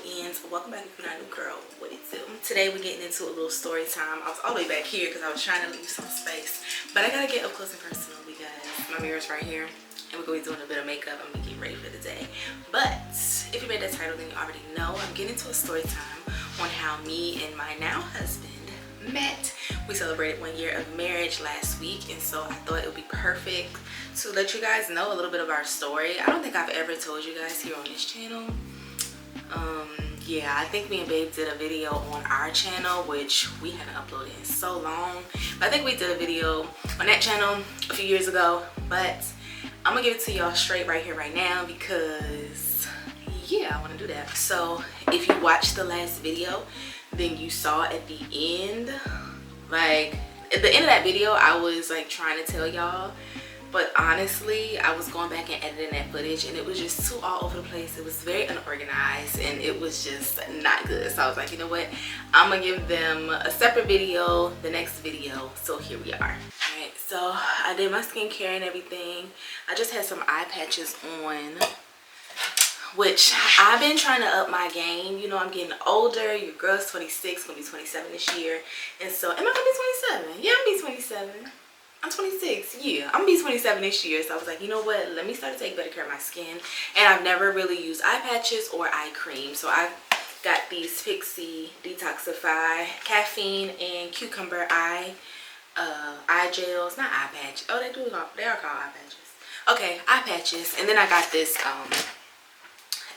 ends. Welcome back if you're not a new girl. What it do? Today we're getting into a little story time. I was all the way back here because I was trying to leave some space, but I gotta get up close and personal because my mirror's right here and we're gonna be doing a bit of makeup. I'm gonna get ready for the day. But if you read that title, then you already know I'm getting into a story time on how me and my now husband met. We celebrated 1 year of marriage last week, and so I thought it would be perfect to let you guys know a little bit of our story. I don't think I've ever told you guys here on this channel. Yeah, I think me and Babe did a video on our channel, which we haven't uploaded in so long. But I think we did a video on that channel a few years ago, but I'm gonna give it to y'all straight right here, right now, because yeah, I wanna do that. So if you watched the last video, then you saw at the end, like at the end of that video, I was like trying to tell y'all, but honestly I was going back and editing that footage and it was just too all over the place. It was very unorganized and it was just not good. So I was like, you know what, I'm gonna give them a separate video the next video. So here we are. All right, so I did my skincare and everything. I just had some eye patches on, which I've been trying to up my game. You know, I'm getting older. Your girl's 26, gonna be 27 this year. And so, am I gonna be 27? Yeah, I'm gonna be 27. I'm 26, yeah, I'm gonna be 27 this year. So I was like, you know what, let me start to take better care of my skin. And I've never really used eye patches or eye cream. So I got these Fixie Detoxify Caffeine and Cucumber eye gels, not eye patches. Oh, they are called eye patches. Okay, eye patches. And then I got this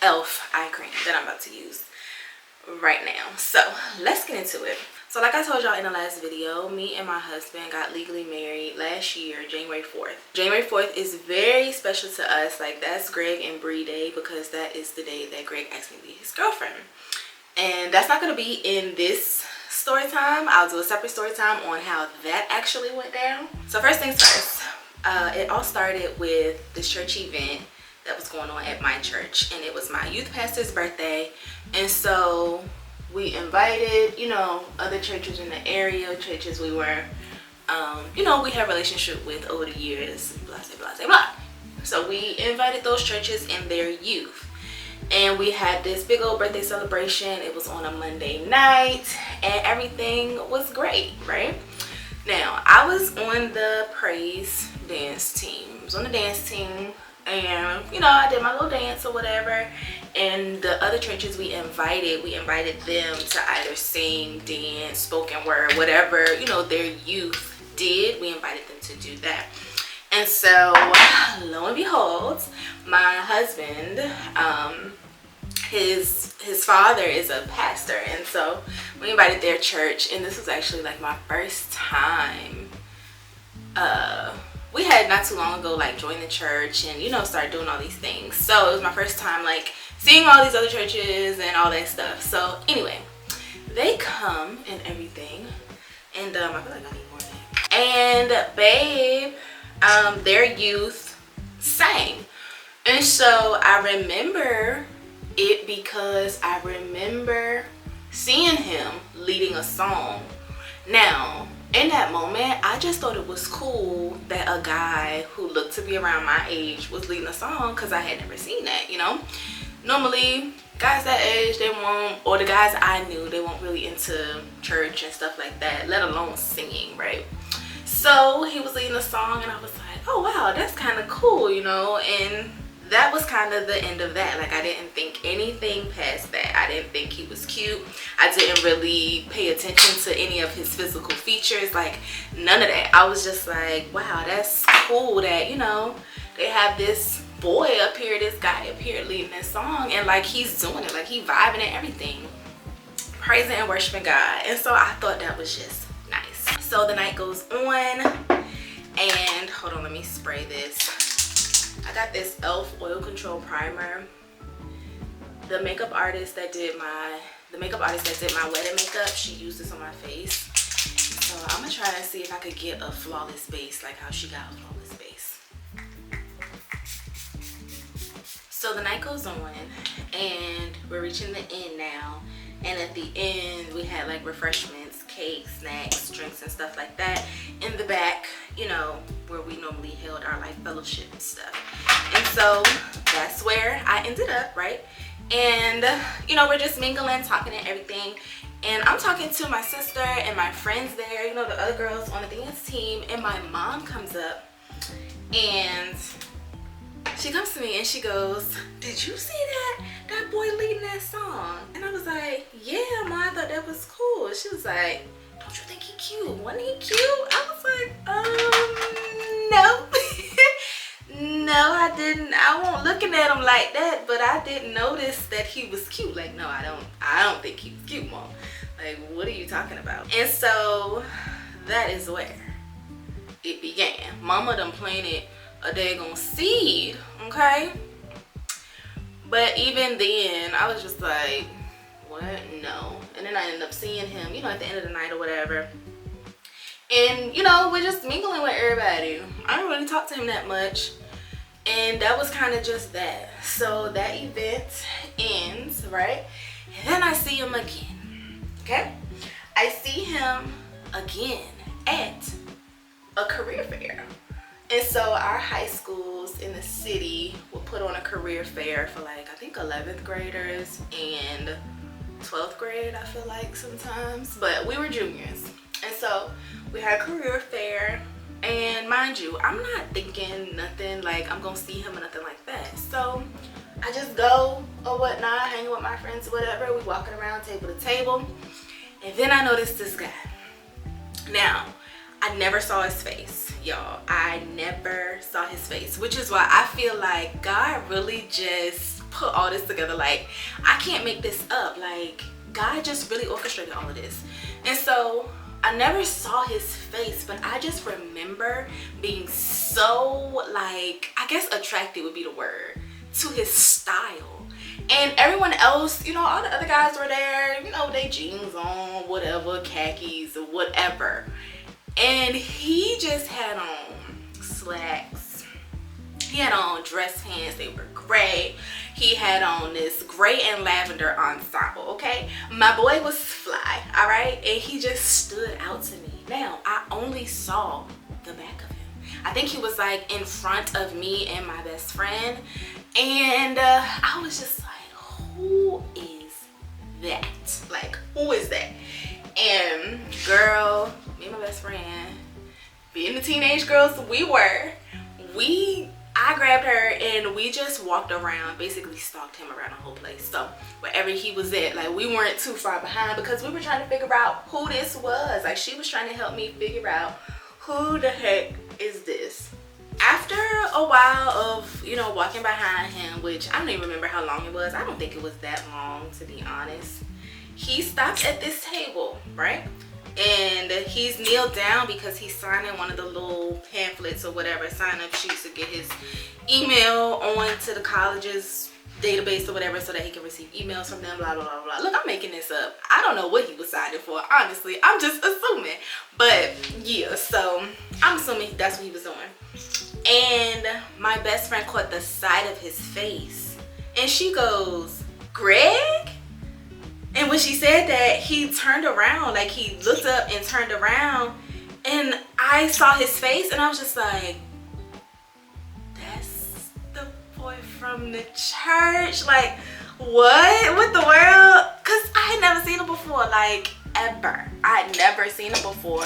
Elf eye cream that I'm about to use right now. So let's get into it. So like I told y'all in the last video, me and my husband got legally married last year, January 4th. January 4th is very special to us. Like, that's Greg and Bree Day, because that is the day that Greg asked me to be his girlfriend. And that's not going to be in this story time. I'll do a separate story time on how that actually went down. So first things first, it all started with this church event that was going on at my church, and it was my youth pastor's birthday. And so we invited, you know, other churches in the area, churches we were, you know, we had a relationship with over the years, blah, blah, blah, blah. So we invited those churches and their youth. And we had this big old birthday celebration. It was on a Monday night, and everything was great, right? Now, I was on the praise dance team. I was on the dance team, and you know, I did my little dance or whatever. And the other churches we invited them to either sing, dance, spoken word, whatever, you know, their youth did. We invited them to do that. And so lo and behold, my husband, his father is a pastor, and so we invited their church. And this was actually like my first time. We had not too long ago like joined the church and, you know, started doing all these things. So it was my first time like seeing all these other churches and all that stuff. So anyway, they come and everything, and I feel like I need more of that. And Babe, their youth sang. And so I remember it because I remember seeing him leading a song. Now, in that moment, I just thought it was cool that a guy who looked to be around my age was leading a song, because I had never seen that, you know. Normally, guys that age, they won't, or the guys I knew, they weren't really into church and stuff like that, let alone singing, right? So he was leading a song, and I was like, oh wow, that's kind of cool, you know. And that was kind of the end of that. Like, I didn't think anything past that. I didn't think he was cute. I didn't really pay attention to any of his physical features, like none of that. I was just like, wow, that's cool that, you know, they have this boy up here, this guy up here leading this song, and like he's doing it, like he vibing and everything, praising and worshiping God. And so I thought that was just nice. So the night goes on, and hold on, let me spray this. I got this Elf oil control primer. The makeup artist that did my wedding makeup, she used this on my face. So I'm gonna try to see if I could get a flawless base, like how she got a flawless base. So the night goes on, and we're reaching the end now. And at the end, we had like refreshments, cake, snacks, drinks, and stuff like that in the back, you know, where we normally held our like fellowship and stuff. And so that's where I ended up, right? And we're just mingling, talking and everything. And I'm talking to my sister and my friends there, the other girls on the dance team. And my mom comes up and she comes to me and she goes, "Did you see that boy leading that song?" And I was like, "Yeah, Mom, I thought that was cool." She was like, "Don't you think he cute? Wasn't he cute?" I was like, no. No, I didn't. I wasn't looking at him like that, but I didn't notice that he was cute. Like, no, I don't think he was cute, Mom. Like, what are you talking about? And so that is where it began. Mama done planted a daggone seed, okay? But even then, I was just like, what? No. And then I ended up seeing him, at the end of the night or whatever. And, we're just mingling with everybody. I didn't really talk to him that much. And that was kind of just that. So that event ends, right? And then I see him again, okay? I see him again at a career fair. And so our high schools in the city will put on a career fair for I think 11th graders and 12th grade, I feel like sometimes. But we were juniors. And so we had a career fair. And mind you, I'm not thinking nothing like I'm gonna see him or nothing like that. So I just go or whatnot, hanging with my friends or whatever. We walking around table to table. And then I noticed this guy. Now, I never saw his face, y'all. I never saw his face, which is why I feel like God really just put all this together. Like, I can't make this up. Like, God just really orchestrated all of this. And so I never saw his face, but I just remember being so, I guess attracted would be the word, to his style. And everyone else, all the other guys were there, they jeans on, whatever, khakis or whatever. And he just had on slacks. He had on dress pants, they were gray. He had on this gray and lavender ensemble, okay? My boy was fly, all right? And he just stood out to me. Now, I only saw the back of him. I think he was in front of me and my best friend. And I was just like, who is that? Like, who is that? And girl, me and my best friend, being the teenage girls we were, I grabbed her and we just walked around, basically stalked him around the whole place. So wherever he was at, we weren't too far behind because we were trying to figure out who this was. She was trying to help me figure out who the heck is this. After a while of, walking behind him, which I don't even remember how long it was. I don't think it was that long, to be honest. He stops at this table, right? And he's kneeled down because he's signing one of the little pamphlets or whatever, sign-up sheets to get his email onto the college's database or whatever so that he can receive emails from them, blah, blah, blah, blah. Look, I'm making this up. I don't know what he was signing for, honestly. I'm just assuming. But, yeah, so I'm assuming that's what he was doing. And my best friend caught the side of his face. And she goes, "Greg?" And when she said that, he turned around, he looked up and turned around, and I saw his face, and I was just like, that's the boy from the church. What the world? Because I had never seen him before, ever. I had never seen him before,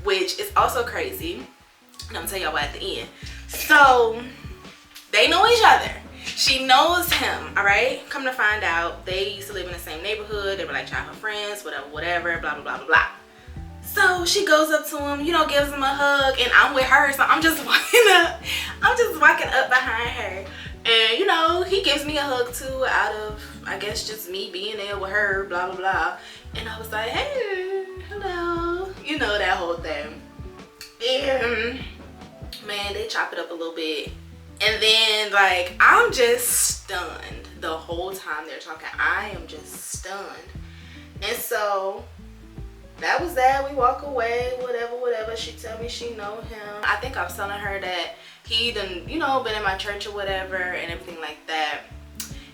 which is also crazy. And I'm gonna tell y'all what at the end. So, they know each other. She knows him, all right? Come to find out, they used to live in the same neighborhood. They were childhood friends, whatever, blah, blah, blah, blah, blah. So she goes up to him, gives him a hug, and I'm with her, so I'm just walking up behind her. And, he gives me a hug too out of, I guess, just me being there with her, blah, blah, blah. And I was like, hey, hello, that whole thing. And, man, they chop it up a little bit. And then, I'm just stunned the whole time they're talking. I am just stunned. And so, that was that. We walk away, whatever. She tell me she know him. I think I was telling her that he done, been in my church or whatever and everything like that.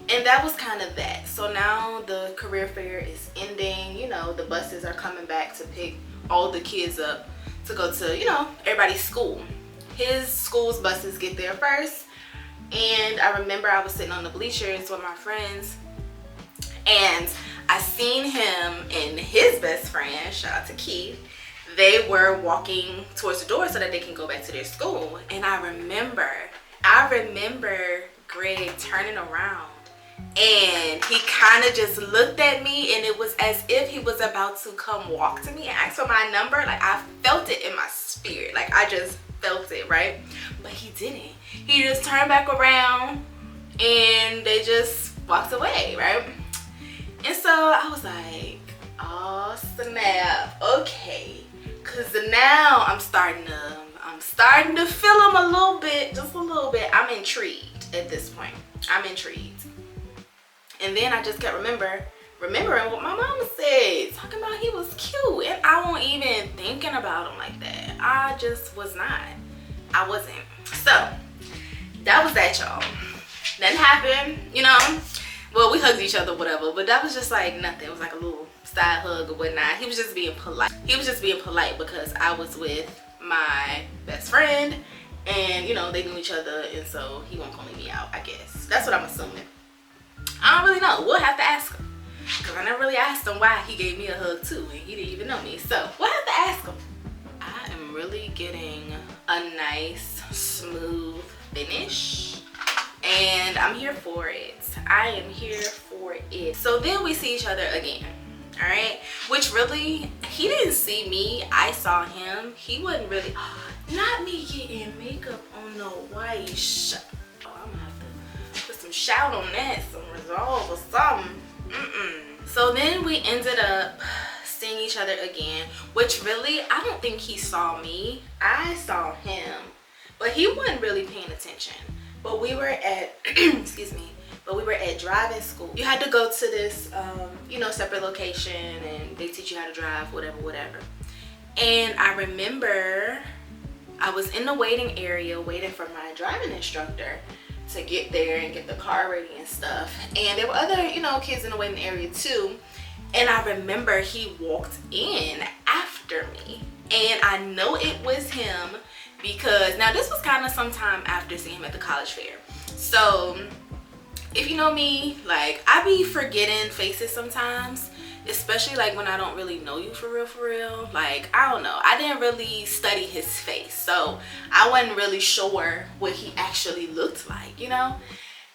And that was kind of that. So now the career fair is ending. The buses are coming back to pick all the kids up to go to, everybody's school. His school's buses get there first. And I remember I was sitting on the bleachers with my friends. And I seen him and his best friend, shout out to Keith, they were walking towards the door so that they can go back to their school. And I remember Greg turning around and he kind of just looked at me, and it was as if he was about to come walk to me and ask for my number. Like, I felt it in my spirit. Like, I just felt it, right? But he didn't. He just turned back around and they just walked away, right? And so I was like, oh snap, okay. Cause now I'm starting to feel him a little bit, just a little bit. I'm intrigued at this point. I'm intrigued. And then I just kept remembering what my mama said, talking about he was cute. And I wasn't even thinking about him like that. I just was not. I wasn't. So that was that, y'all. Nothing happened, you know. Well, we hugged each other, whatever, but that was just like nothing. It was like a little side hug or whatnot. He was just being polite. He was just being polite because I was with my best friend, and you know, they knew each other, and so he won't call me out, I guess. That's what I'm assuming. I don't really know. We'll have to ask him, because I never really asked him why he gave me a hug too, and he didn't even know me. So we'll have to ask him. I am really getting a nice, smooth finish, and I'm here for it. I am here for it. So then we see each other again, all right? Which really, he didn't see me. I saw him. He wasn't really, not me getting makeup on the white shirt. Oh, I'm gonna have to put some shout on that, some resolve or something. So then we ended up seeing each other again, which really, I don't think he saw me. I saw him, but he wasn't really paying attention. But we were at, excuse me, but we were at driving school. You had to go to this, you know, separate location, and they teach you how to drive, whatever. And I remember I was in the waiting area waiting for my driving instructor to get there and get the car ready and stuff. And there were other, you know, kids in the waiting area too. And I remember he walked in after me, and I know it was him because now this was kind of sometime after seeing him at the college fair. So if you know me, like, I be forgetting faces sometimes, especially like when I don't really know you for real. Like, I don't know, I didn't really study his face, so I wasn't really sure what he actually looked like, you know.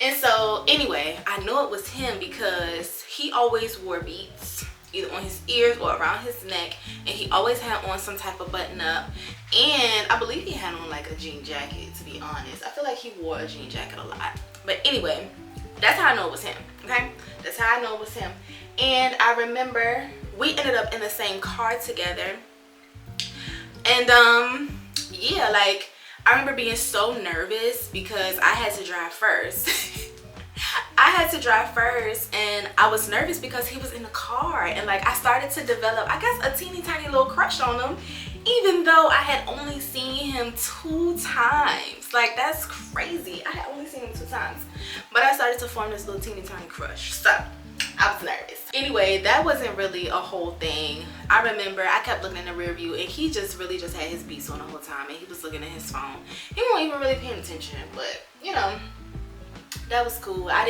And so anyway, I knew it was him because he always wore beads either on his ears or around his neck, and he always had on some type of button up, and I believe he had on like a jean jacket, to be honest. I feel like he wore a jean jacket a lot. But anyway, that's how I know it was him, okay? That's how I know it was him. And I remember we ended up in the same car together, and yeah, like, I remember being so nervous because I had to drive first. I had to drive first, and I was nervous because he was in the car, and like, I started to develop, I guess, a teeny tiny little crush on him, even though I had only seen him 2 times. Like, that's crazy. I had only seen him 2 times, but I started to form this little teeny tiny crush. So I was nervous. Anyway, that wasn't really a whole thing. I remember I kept looking in the rear view, and he just really just had his beats on the whole time, and he was looking at his phone. He wasn't even really paying attention, but you know, that was cool. I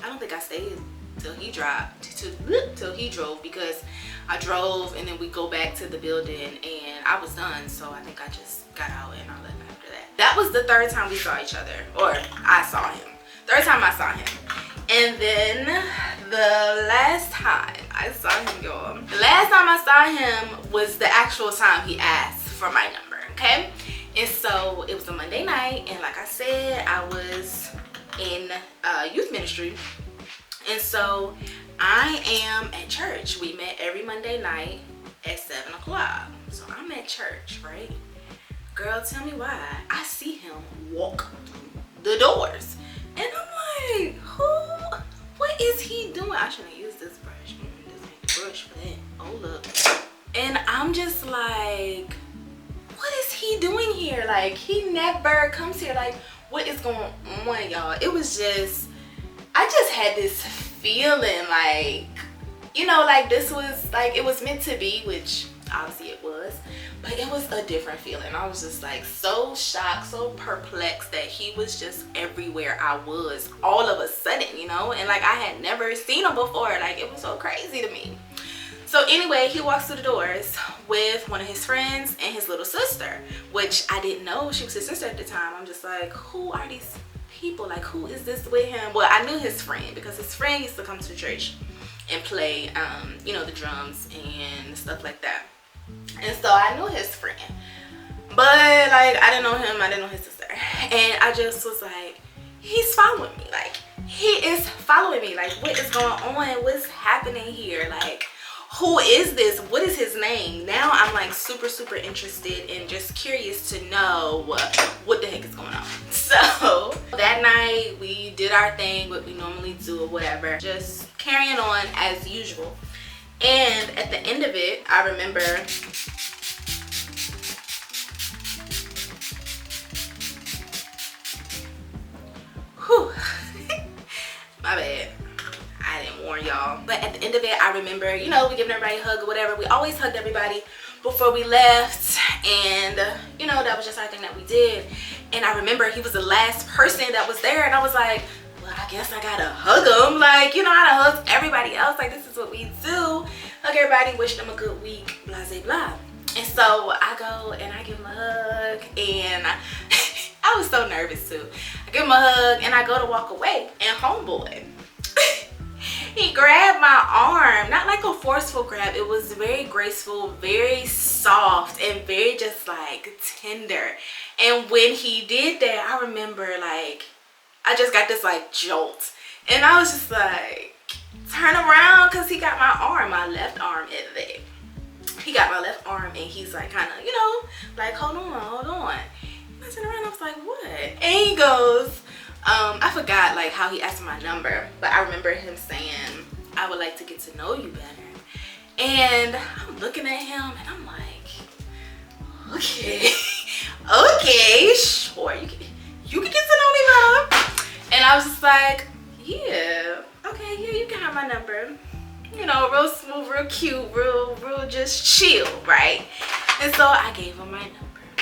don't think I stayed till he drove, because I drove and then we go back to the building and I was done. So I think I just got out and I left after that. That was the 3rd time we saw each other, or I saw him. 3rd time I saw him. And then the last time I saw him, y'all, the last time I saw him was the actual time he asked for my number, okay? And so it was a Monday night, and like I said, I was in youth ministry, and so I am at church. We met every Monday night at 7 o'clock. So I'm at church, right? Girl, tell me why I see him walk through the doors, and I'm like, what is he doing? I shouldn't use this brush. This ain't brush for that. Oh, look. And I'm just like, what is he doing here? Like, he never comes here. Like, what is going on, y'all? It was just, I just had this feeling like, you know, like this was like, it was meant to be, which obviously it was, but it was a different feeling. I was just like so shocked, so perplexed that he was just everywhere I was all of a sudden, you know, and like I had never seen him before. Like it was so crazy to me. So anyway, he walks through the doors with one of his friends and his little sister, which I didn't know she was his sister at the time. I'm just like, who are these people? Like, who is this with him? Well, I knew his friend because his friend used to come to church and play, you know, the drums and stuff like that. And so I knew his friend, but like I didn't know him. I didn't know his sister, and I just was like, he's following me. Like he is following me. Like what is going on? What's happening here? Like, who is this? What is his name? Now I'm like super interested and just curious to know what the heck is going on. So that night we did our thing, what we normally do or whatever, just carrying on as usual. And at the end of it, I remember my bad, I didn't warn y'all. But at the end of it, I remember, you know, we giving everybody a hug or whatever. We always hugged everybody before we left, and you know, that was just our thing that we did. And I remember he was the last person that was there, and I was like, well, I guess I gotta hug him. Like, you know, I done hugged everybody else. Like, this is what we do. Hug everybody, wish them a good week, blah, blah, blah. And so I go and I give him a hug, and I was so nervous too. I give him a hug and I go to walk away, and homeboy, he grabbed my arm. Not like a forceful grab. It was very graceful, very soft, and very just like tender. And when he did that, I remember like, I just got this like jolt. And I was just like, turn around, because he got my arm, my left arm at that. He got my left arm and he's like kind of, you know, like, hold on. I turned around, I was like, what? And he goes, I forgot like how he asked my number, but I remember him saying, I would like to get to know you better. And I'm looking at him and I'm like, okay, okay, sure, you can get to know me better. And I was just like, yeah, okay, yeah, you can have my number. You know, real smooth, real cute, real just chill, right? And so I gave him my number.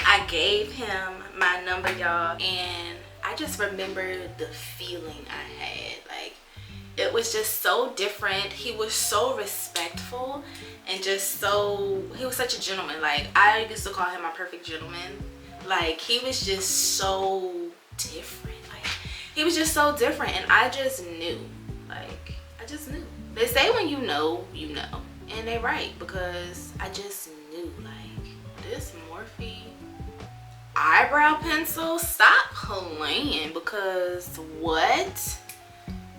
I gave him my number, y'all, and I just remember the feeling I had. Like, it was just so different. He was so respectful and just so, he was such a gentleman. Like, I used to call him my perfect gentleman. Like, he was just so different. Like, he was just so different, and I just knew. Like, I just knew. They say when you know, you know. And they right, because I just knew, like, this Morphe eyebrow pencil, stop playing, because what?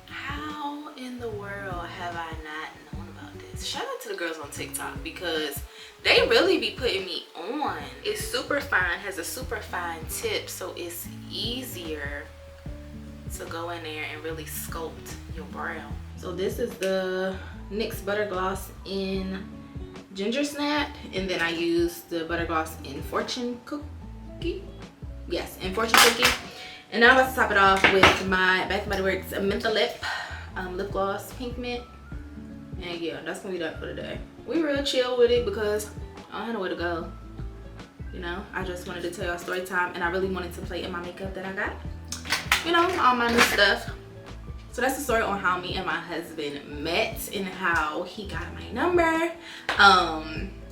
How in the world have I not known about this? Shout out to the girls on TikTok, because they really be putting me on. It's super fine, has a super fine tip, so it's easier to go in there and really sculpt your brow. So this is the NYX Butter Gloss in Ginger Snap, and then I use the Butter Gloss in Fortune Cookie. Yes, in Fortune Cookie. And now I'm about to top it off with my Bath & Body Works Menthol Lip Gloss, Pink Mint. And yeah, that's gonna be done for today. We real chill with it because I don't have nowhere to go. You know, I just wanted to tell y'all story time, and I really wanted to play in my makeup that I got. You know, all my new stuff. So that's the story on how me and my husband met and how he got my number.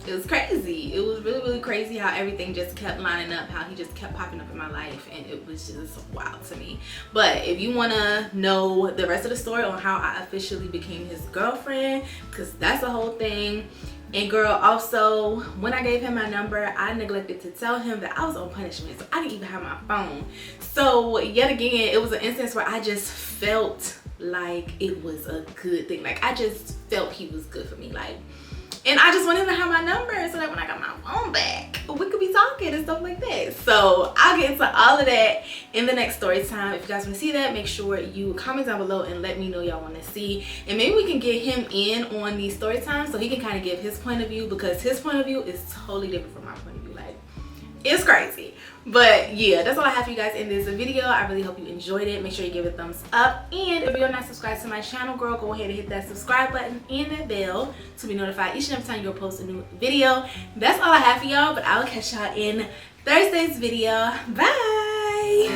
It was crazy. It was really crazy how everything just kept lining up, how he just kept popping up in my life, and it was just wild to me. But if you want to know the rest of the story on how I officially became his girlfriend, because that's the whole thing. And girl, also, when I gave him my number, I neglected to tell him that I was on punishment, so I didn't even have my phone. So yet again, it was an instance where I just felt like it was a good thing. Like, I just felt he was good for me. Like, and I just wanted him to have my number so that when I got my phone back, we could be talking and stuff like that. So I'll get into all of that in the next story time. If you guys want to see that, make sure you comment down below and let me know y'all want to see. And maybe we can get him in on these story times so he can kind of give his point of view, because his point of view is totally different from my point of view. Like, It's crazy. But yeah, that's all I have for you guys in this video. I really hope you enjoyed it. Make sure you give it a thumbs up, and if you're not subscribed to my channel, girl, go ahead and hit that subscribe button and that bell to be notified each and every time you'll post a new video. That's all I have for y'all, but I'll catch y'all in Thursday's video. Bye.